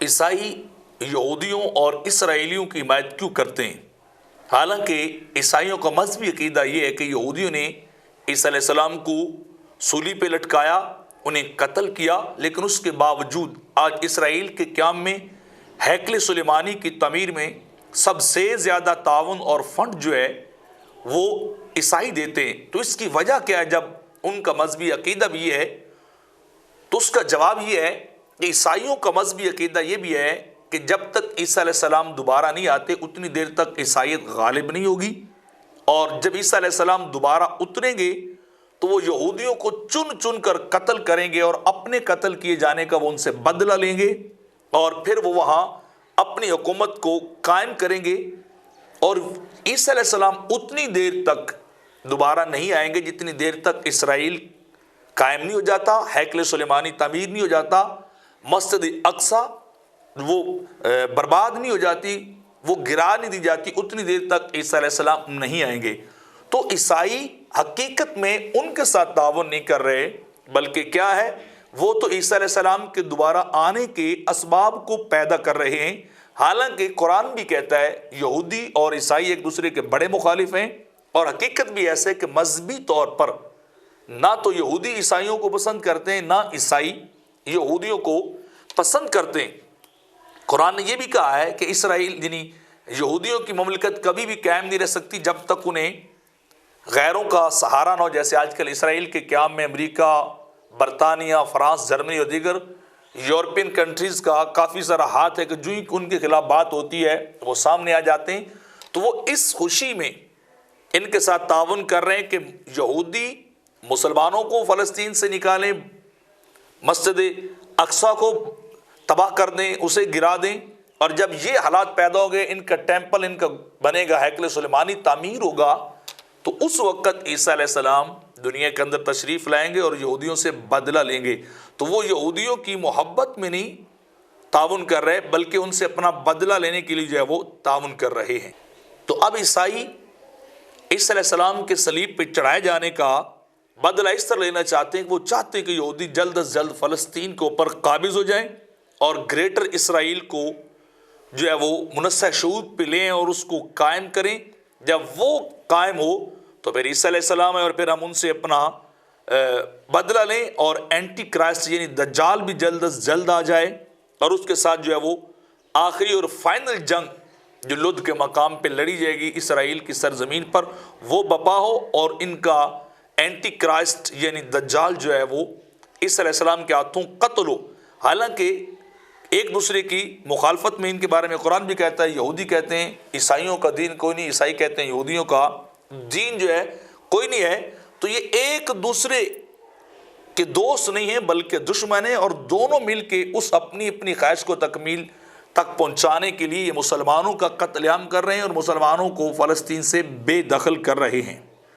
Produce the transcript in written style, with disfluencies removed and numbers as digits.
عیسائی یہودیوں اور اسرائیلیوں کی حمایت کیوں کرتے ہیں؟ حالانکہ عیسائیوں کا مذہبی عقیدہ یہ ہے کہ یہودیوں نے عیسیٰ علیہ السلام کو سولی پہ لٹکایا، انہیں قتل کیا، لیکن اس کے باوجود آج اسرائیل کے قیام میں، ہیکل سلیمانی کی تعمیر میں سب سے زیادہ تعاون اور فنڈ جو ہے وہ عیسائی دیتے ہیں۔ تو اس کی وجہ کیا ہے؟ جب ان کا مذہبی عقیدہ بھی یہ ہے تو اس کا جواب یہ ہے کہ عیسائیوں کا مذہبی عقیدہ یہ بھی ہے کہ جب تک عیسیٰ علیہ السلام دوبارہ نہیں آتے اتنی دیر تک عیسائیت غالب نہیں ہوگی، اور جب عیسیٰ علیہ السلام دوبارہ اتریں گے تو وہ یہودیوں کو چن چن کر قتل کریں گے، اور اپنے قتل کیے جانے کا وہ ان سے بدلہ لیں گے، اور پھر وہ وہاں اپنی حکومت کو قائم کریں گے۔ اور عیسیٰ علیہ السلام اتنی دیر تک دوبارہ نہیں آئیں گے جتنی دیر تک اسرائیل قائم نہیں ہو جاتا، ہیکل سلیمانی تعمیر نہیں ہو جاتا، مسجد اقصی وہ برباد نہیں ہو جاتی، وہ گرا نہیں دی جاتی، اتنی دیر تک عیسیٰ علیہ السلام نہیں آئیں گے۔ تو عیسائی حقیقت میں ان کے ساتھ تعاون نہیں کر رہے، بلکہ کیا ہے، وہ تو عیسیٰ علیہ السلام کے دوبارہ آنے کے اسباب کو پیدا کر رہے ہیں۔ حالانکہ قرآن بھی کہتا ہے یہودی اور عیسائی ایک دوسرے کے بڑے مخالف ہیں، اور حقیقت بھی ایسے ہے کہ مذہبی طور پر نہ تو یہودی عیسائیوں کو پسند کرتے ہیں، نہ عیسائی یہودیوں کو پسند کرتے ہیں۔ قرآن نے یہ بھی کہا ہے کہ اسرائیل یعنی یہودیوں کی مملکت کبھی بھی قائم نہیں رہ سکتی جب تک انہیں غیروں کا سہارا نہ ہو، جیسے آج کل اسرائیل کے قیام میں امریکہ، برطانیہ، فرانس، جرمنی اور دیگر یورپین کنٹریز کا کافی سارا ہاتھ ہے کہ جو ہی ان کے خلاف بات ہوتی ہے وہ سامنے آ جاتے ہیں۔ تو وہ اس خوشی میں ان کے ساتھ تعاون کر رہے ہیں کہ یہودی مسلمانوں کو فلسطین سے نکالیں، مسجد اقصی کو تباہ کر دیں، اسے گرا دیں، اور جب یہ حالات پیدا ہو گئے، ان کا ٹیمپل ان کا بنے گا، ہیکل سلیمانی تعمیر ہوگا، تو اس وقت عیسیٰ علیہ السلام دنیا کے اندر تشریف لائیں گے اور یہودیوں سے بدلہ لیں گے۔ تو وہ یہودیوں کی محبت میں نہیں تعاون کر رہے، بلکہ ان سے اپنا بدلہ لینے کے لیے جو ہے وہ تعاون کر رہے ہیں۔ تو اب عیسائی عیسیٰ علیہ السلام کے صلیب پہ چڑھائے جانے کا بدلہ اس طرح لینا چاہتے ہیں کہ وہ چاہتے ہیں کہ یہودی جلد از جلد فلسطین کے اوپر قابض ہو جائیں اور گریٹر اسرائیل کو جو ہے وہ منصہ شعور پہ لیں اور اس کو قائم کریں۔ جب وہ قائم ہو تو پھر عیسیٰ علیہ السلام ہے، اور پھر ہم ان سے اپنا بدلہ لیں، اور اینٹی کرائسٹ یعنی دجال بھی جلد از جلد آ جائے، اور اس کے ساتھ جو ہے وہ آخری اور فائنل جنگ جو لد کے مقام پہ لڑی جائے گی اسرائیل کی سرزمین پر، وہ بپا ہو، اور ان کا اینٹی کرائسٹ یعنی دجال جو ہے وہ عیسیٰ علیہ السلام کے ہاتھوں قتل ہو۔ حالانکہ ایک دوسرے کی مخالفت میں ان کے بارے میں قرآن بھی کہتا ہے، یہودی کہتے ہیں عیسائیوں کا دین کوئی نہیں، عیسائی کہتے ہیں یہودیوں کا دین جو ہے کوئی نہیں ہے۔ تو یہ ایک دوسرے کے دوست نہیں ہیں بلکہ دشمن ہیں، اور دونوں مل کے اس اپنی اپنی خواہش کو تکمیل تک پہنچانے کے لیے یہ مسلمانوں کا قتل عام کر رہے ہیں اور مسلمانوں کو فلسطین سے بے دخل کر رہے ہیں۔